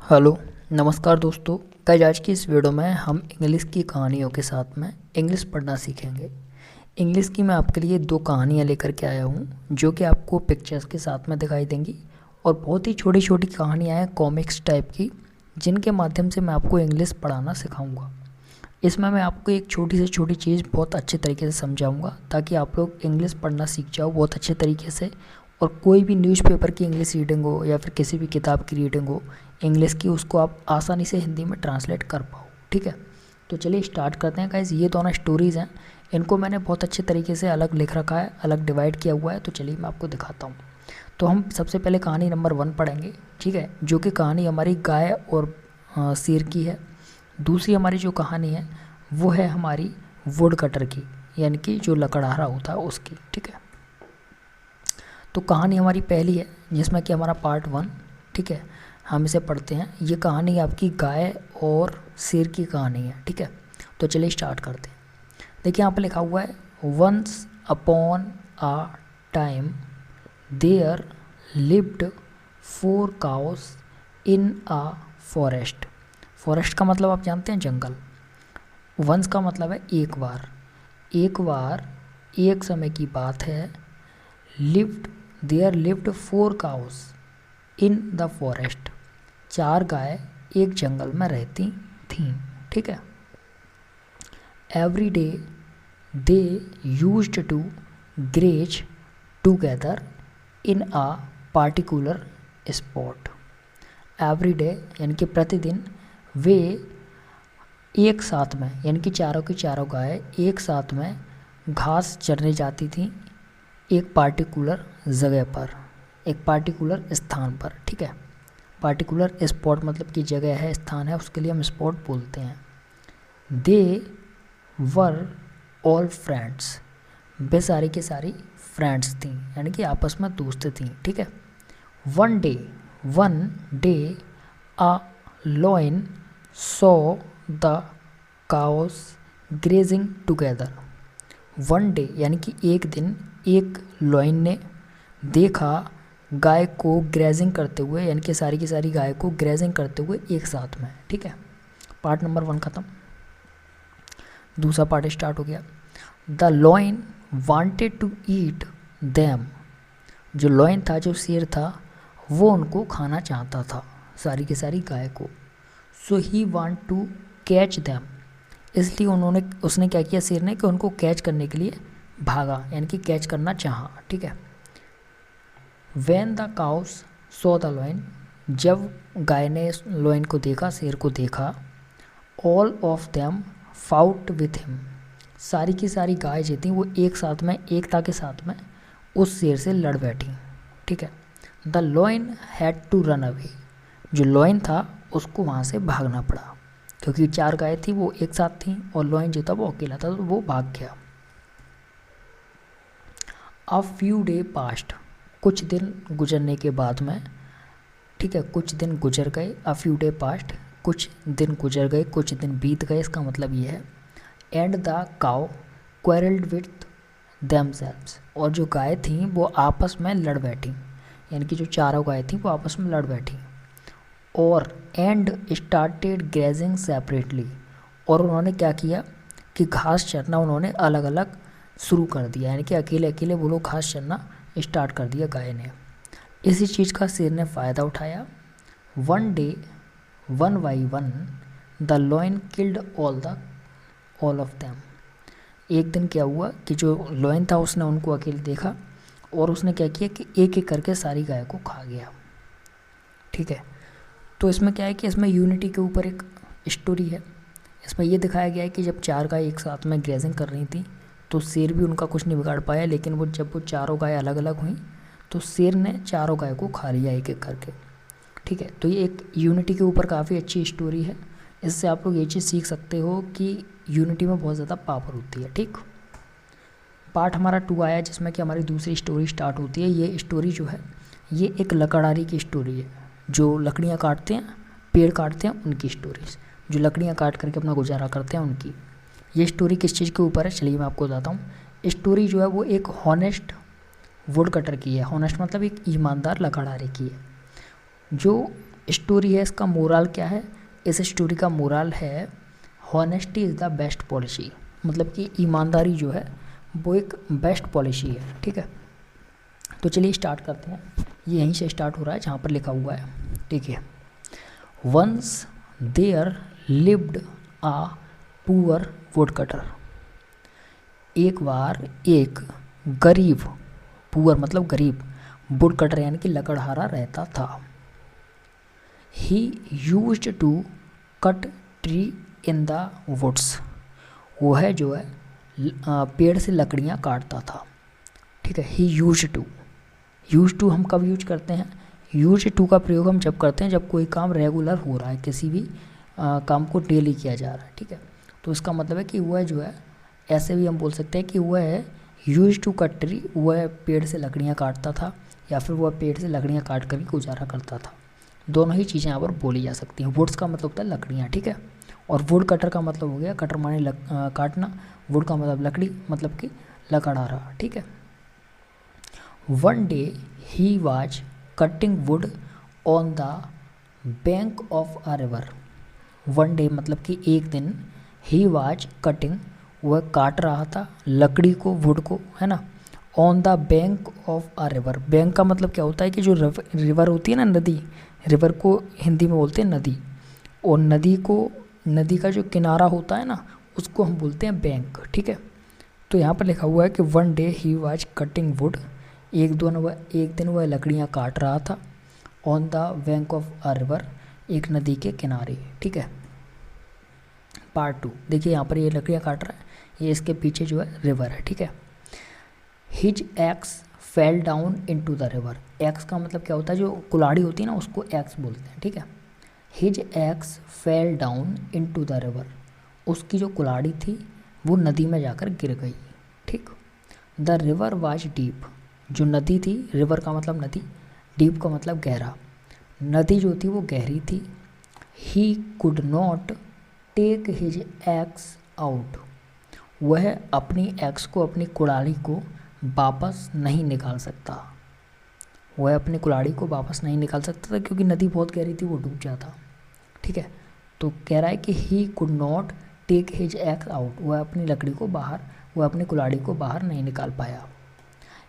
Hello, नमस्कार दोस्तों। आज की इस वीडियो में हम इंग्लिश की कहानियों के साथ में इंग्लिश पढ़ना सीखेंगे। इंग्लिश की मैं आपके लिए 2 कहानियाँ लेकर के आया हूँ जो कि आपको पिक्चर्स के साथ में दिखाई देंगी और बहुत ही छोटी छोटी कहानियाँ हैं कॉमिक्स टाइप की, जिनके माध्यम से मैं आपको इंग्लिश पढ़ाना सिखाऊँगा। इसमें मैं आपको एक छोटी से छोटी चीज़ बहुत अच्छे तरीके से समझाऊँगा ताकि आप लोग इंग्लिश पढ़ना सीख जाओ बहुत अच्छे तरीके से। और कोई भी न्यूज़पेपर की इंग्लिश रीडिंग हो या फिर किसी भी किताब की रीडिंग हो इंग्लिश की, उसको आप आसानी से हिंदी में ट्रांसलेट कर पाओ। ठीक है, तो चलिए स्टार्ट करते हैं गाइस। ये दोनों स्टोरीज़ हैं, इनको मैंने बहुत अच्छे तरीके से अलग लिख रखा है, अलग डिवाइड किया हुआ है। तो चलिए मैं आपको दिखाता हूँ। तो हम सबसे पहले कहानी नंबर 1 पढ़ेंगे, ठीक है, जो कि कहानी हमारी गाय और शेर की है। दूसरी हमारी जो कहानी है वो है हमारी वुड कटर की, यानी कि जो लकड़हारा होता है उसकी। ठीक है, तो कहानी हमारी पहली है जिसमें कि हमारा पार्ट 1, ठीक है, हम इसे पढ़ते हैं। ये कहानी आपकी गाय और शेर की कहानी है। ठीक है, तो चलिए स्टार्ट करते हैं। देखिए यहाँ पर लिखा हुआ है, once upon a time there lived 4 cows in a forest. Forest का मतलब आप जानते हैं, जंगल। वंस का मतलब है एक बार, एक बार, एक समय की बात है। Lived, there lived 4 cows in the forest. 4 गाय एक जंगल में रहती थीं। ठीक है, every day they used to graze together in a particular spot. Every day यानी कि प्रतिदिन, वे एक साथ में, यानी कि चारों की चारों गाय एक साथ में घास चरने जाती थी एक पार्टिकुलर जगह पर, एक पार्टिकुलर स्थान पर। ठीक है, पार्टिकुलर स्पॉट मतलब कि जगह है, स्थान है, उसके लिए हम स्पॉट बोलते हैं। दे वर ऑल फ्रेंड्स, वे सारी की सारी फ्रेंड्स थी, यानी कि आपस में दोस्त थी। ठीक है, one day a lion saw the cows grazing together. One day यानी कि एक दिन, एक लॉयन ने देखा गाय को ग्रेजिंग करते हुए, यानी कि सारी की सारी गाय को ग्रेजिंग करते हुए एक साथ में। ठीक है, पार्ट नंबर 1 ख़त्म। दूसरा पार्ट स्टार्ट हो गया। The lion wanted to eat them. जो लॉयन था, जो शेर था, वो उनको खाना चाहता था, सारी की सारी गाय को। So he want to catch them, इसलिए उसने क्या किया, शेर ने, कि उनको कैच करने के लिए भागा, यानी कि कैच करना चाहा। ठीक है, when the cows saw the lion, जब गाय ने लॉयन को देखा, शेर को देखा, all of them fought with him, सारी की सारी गाय जो थी वो एक साथ में, एकता के साथ में उस शेर से लड़ बैठी। ठीक है, the lion had to run away, जो लॉयन था उसको वहाँ से भागना पड़ा, क्योंकि 4 गाय थी वो एक साथ थी और लॉयन जो था वो अकेला था, तो वो भाग गया। अ फ्यू डे पास्ट, कुछ दिन गुजरने के बाद में, ठीक है, कुछ दिन गुजर गए। अ फ्यू डे पास्ट, कुछ दिन गुजर गए, कुछ दिन बीत गए, इसका मतलब ये है। And the cow quarrelled with themselves, और जो गाय थी वो आपस में लड़ बैठी, यानी कि जो चारों गाय थी वो आपस में लड़ बैठी। और एंड स्टार्टेड ग्रेजिंग सेपरेटली, और उन्होंने क्या किया कि घास चरना उन्होंने अलग अलग शुरू कर दिया, यानी कि अकेले अकेले वो लोग घास चरना स्टार्ट कर दिया गाय ने। इसी चीज़ का शेर ने फ़ायदा उठाया। One day, one by one, the lion killed all of them. एक दिन क्या हुआ कि जो लॉयन था उसने उनको अकेले देखा और उसने क्या किया कि एक एक करके सारी गाय को खा गया। ठीक है, तो इसमें क्या है कि इसमें यूनिटी के ऊपर एक स्टोरी है। इसमें ये दिखाया गया है कि जब 4 गाय एक साथ में ग्रेजिंग कर रही थी तो शेर भी उनका कुछ नहीं बिगाड़ पाया, लेकिन जब वो चारों गाय अलग अलग हुई तो शेर ने चारों गाय को खा लिया एक एक करके। ठीक है, तो ये एक यूनिटी के ऊपर काफ़ी अच्छी स्टोरी है। इससे आप लोग ये चीज़ सीख सकते हो कि यूनिटी में बहुत ज़्यादा पावर होती है। ठीक, पार्ट हमारा 2 आया जिसमें कि हमारी दूसरी स्टोरी स्टार्ट होती है। ये स्टोरी जो है ये एक लकड़हारी की स्टोरी है, जो लकड़ियाँ काटते हैं, पेड़ काटते हैं, उनकी स्टोरीज, जो लकड़ियाँ काट करके अपना गुजारा करते हैं उनकी। ये स्टोरी किस चीज़ के ऊपर है, चलिए मैं आपको बताता हूँ। स्टोरी जो है वो एक हॉनेस्ट वुड कटर की है। हॉनेस्ट मतलब एक ईमानदार लकड़हारे की है, जो स्टोरी है, इसका मोरल क्या है? इस स्टोरी का मोरल है honesty is the best policy, मतलब कि ईमानदारी जो है वो एक बेस्ट पॉलिसी है। ठीक है, तो चलिए स्टार्ट करते हैं। ये यहीं से स्टार्ट हो रहा है जहाँ पर लिखा हुआ है। ठीक है, once there lived a poor wood cutter. एक बार एक गरीब, पुअर मतलब गरीब, वुड कटर यानी कि लकड़हारा रहता था। He used to cut tree in the woods. वह जो है पेड़ से लकड़ियाँ काटता था। ठीक है, ही यूज टू हम कब यूज करते हैं? यूज टू का प्रयोग हम जब करते हैं जब कोई काम रेगुलर हो रहा है, किसी भी काम को डेली किया जा रहा है। ठीक है, तो इसका मतलब है कि वह जो है, ऐसे भी हम बोल सकते हैं कि वह है यूज टू कट ट्री, वह पेड़ से लकड़ियाँ काटता था, या फिर वह पेड़ से लकड़ियाँ काट कर गुजारा करता था। दोनों ही चीज़ें यहाँ पर बोली जा सकती हैं। वुड्स का मतलब होता है लकड़ियाँ। ठीक है, और वुड कटर का मतलब हो गया, कटर माने काटना, वुड का मतलब लकड़ी, मतलब कि लकड़हारा। ठीक है, one day he was cutting would on the bank of a river. One day मतलब कि एक दिन, ही वाज कटिंग, वह काट रहा था लकड़ी को, वुड को, है ना, on the bank of a river. Bank का मतलब क्या होता है कि जो रिवर होती है ना, नदी, रिवर को हिंदी में बोलते हैं नदी, और नदी का जो किनारा होता है ना, उसको हम बोलते हैं बैंक। ठीक है, तो यहाँ पर लिखा हुआ है कि one day he was cutting would, एक दिन वह लकड़ियाँ काट रहा था, on the bank of a river, एक नदी के किनारे। ठीक है, पार्ट 2 देखिए, यहाँ पर ये लकड़ियाँ काट रहा है, ये इसके पीछे जो है रिवर है। ठीक है, his ex fell down into the river. X का मतलब क्या होता है? जो कुल्हाड़ी होती है ना, उसको एक्स बोलते हैं। ठीक है, his ex fell down into the river, उसकी जो कुल्हाड़ी थी वो नदी में जाकर गिर गई। ठीक, द रिवर वाज डीप, जो नदी थी, रिवर का मतलब नदी, डीप का मतलब गहरा, नदी जो थी वो गहरी थी। He could not take his axe out, वह अपनी एक्स को, अपनी कुल्हाड़ी को वापस नहीं निकाल सकता। वह अपनी कुल्हाड़ी को वापस नहीं निकाल सकता था क्योंकि नदी बहुत गहरी थी, वो डूब जाता। ठीक है, तो कह रहा है कि he could not take his axe out, वह अपनी लकड़ी को बाहर, वह अपनी कुल्हाड़ी को बाहर नहीं निकाल पाया।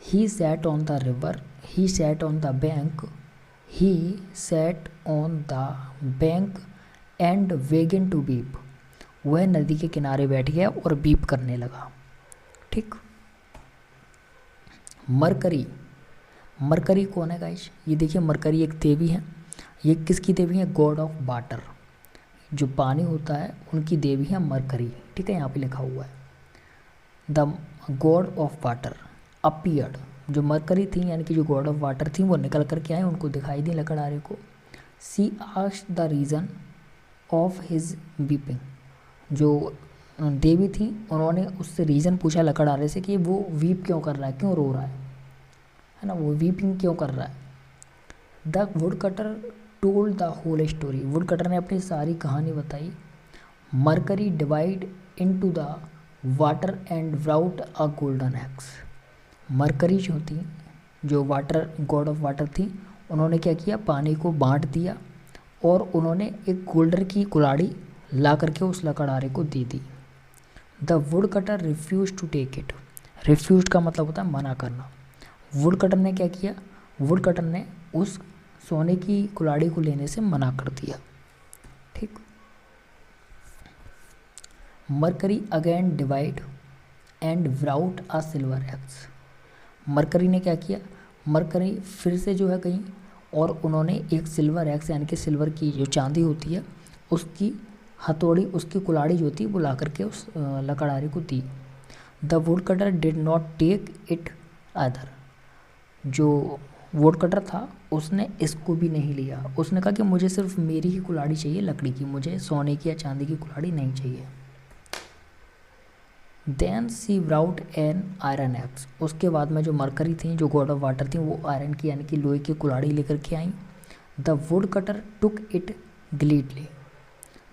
He sat on the river, he sat on the bank, he sat on the bank and began to weep, वह नदी के किनारे बैठ गया और बीप करने लगा। ठीक, मरकरी, मरकरी कौन है गाइस? ये देखिए, मरकरी एक देवी है। ये किसकी देवी है? गॉड ऑफ वाटर, जो पानी होता है उनकी देवी है मरकरी। ठीक है, यहाँ पे लिखा हुआ है the God of water appeared, जो मरकरी थी यानी कि जो गॉड ऑफ वाटर थी वो निकल कर के आए, उनको दिखाई दी लकड़हारे को। She asked the reason of his weeping, जो देवी थी उन्होंने उससे रीज़न पूछा लकड़हारे से कि वो वीप क्यों कर रहा है, क्यों रो रहा है ना, वो वीपिंग क्यों कर रहा है। The would cutter told the whole story, wood cutter ने अपनी सारी कहानी बताई। Mercury dived into the water and brought a golden axe, Mercury जो थी, जो वाटर गॉड ऑफ वाटर थी, उन्होंने क्या किया, पानी को बांट दिया और उन्होंने एक गोल्डन की कुल्हाड़ी ला करके उस लकड़हारे को दे दी। The would cutter refuse to take it, refuse का मतलब होता है मना करना। वुड कटर ने क्या किया, वुड कटर ने उस सोने की कुल्हाड़ी को लेने से मना कर दिया। ठीक, mercury again divide and brought a silver x, mercury ने क्या किया, मरकरी फिर से जो है कहीं, और उन्होंने एक सिल्वर एक्स यानी कि सिल्वर की जो चांदी होती है उसकी हथौड़ी, उसकी कुल्हाड़ी जो थी वो ला करके उस लकड़हारे को दी। The would cutter did not take it other, जो वुड कटर था उसने इसको भी नहीं लिया, उसने कहा कि मुझे सिर्फ मेरी ही कुल्हाड़ी चाहिए लकड़ी की, मुझे सोने की या चांदी की कुल्हाड़ी नहीं चाहिए। Then she brought an iron axe, उसके बाद में जो मरकरी थी, जो गॉड ऑफ वाटर थी, वो आयरन की यानी कि लोहे की कुल्हाड़ी लेकर के आई। The would cutter took it gladly,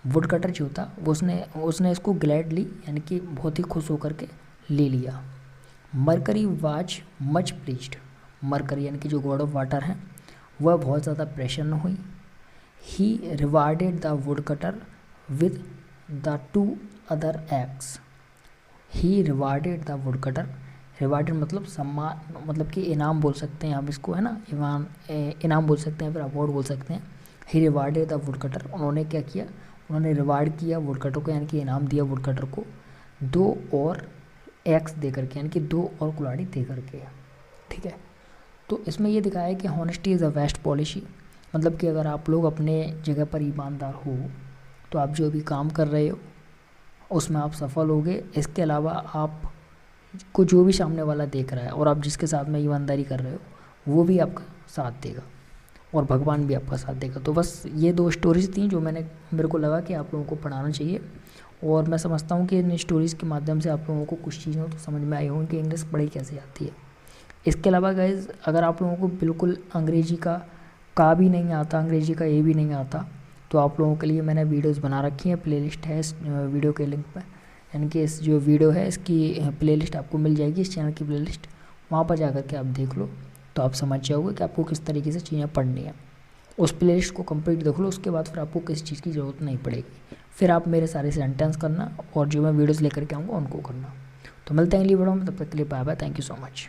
woodcutter जो था उसने इसको ग्लैडली यानी कि बहुत ही खुश होकर के ले लिया। Mercury was much pleased, mercury यानी कि जो गॉड ऑफ वाटर है वह बहुत ज़्यादा प्रसन्न हुई। He rewarded the would cutter with the 2 other axe. He rewarded the would cutter, rewarded मतलब सम्मान, मतलब कि इनाम बोल सकते हैं हम इसको, है ना, इनाम बोल सकते हैं, फिर अवार्ड बोल सकते हैं। ही रिवार्डेड द वुड कटर, उन्होंने क्या किया, उन्होंने रिवार्ड किया वुड कटर को, यानी कि इनाम दिया वुड कटर को 2 और एक्स दे करके, यानी कि 2 और कुल्हाड़ी दे करके। ठीक है, तो इसमें ये दिखाया है कि honesty is a best policy, मतलब कि अगर आप लोग अपने जगह पर ईमानदार हो तो आप जो भी काम कर रहे हो उसमें आप सफल होगे। इसके अलावा आप को जो भी सामने वाला देख रहा है और आप जिसके साथ में ईमानदारी कर रहे हो वो भी आपका साथ देगा और भगवान भी आपका साथ देगा। तो बस ये 2 स्टोरीज थी जो मेरे को लगा कि आप लोगों को पढ़ाना चाहिए, और मैं समझता हूँ कि इन स्टोरीज़ के माध्यम से आप लोगों को कुछ चीज़ें तो समझ में आई होंगी कि इंग्लिश पढ़ी कैसे जाती है। इसके अलावा गाइज़, अगर आप लोगों को बिल्कुल अंग्रेजी का भी नहीं आता, अंग्रेजी का ए भी नहीं आता, तो आप लोगों के लिए मैंने वीडियोस बना रखी हैं, प्लेलिस्ट है इस वीडियो के लिंक पर, यानी कि इस जो वीडियो है इसकी प्लेलिस्ट आपको मिल जाएगी, इस चैनल की प्लेलिस्ट, वहाँ पर जा कर के आप देख लो तो आप समझ जाओगे कि आपको किस तरीके से चीज़ें पढ़नी है। उस प्लेलिस्ट को कंप्लीट देख लो, उसके बाद फिर आपको किसी चीज़ की ज़रूरत नहीं पड़ेगी, फिर आप मेरे सारे सेंटेंस करना और जो मैं वीडियोज़ लेकर के आऊँगा उनको करना। तो मिलते हैं अगली वीडियो में, तब तक के लिए bye bye, thank you so much.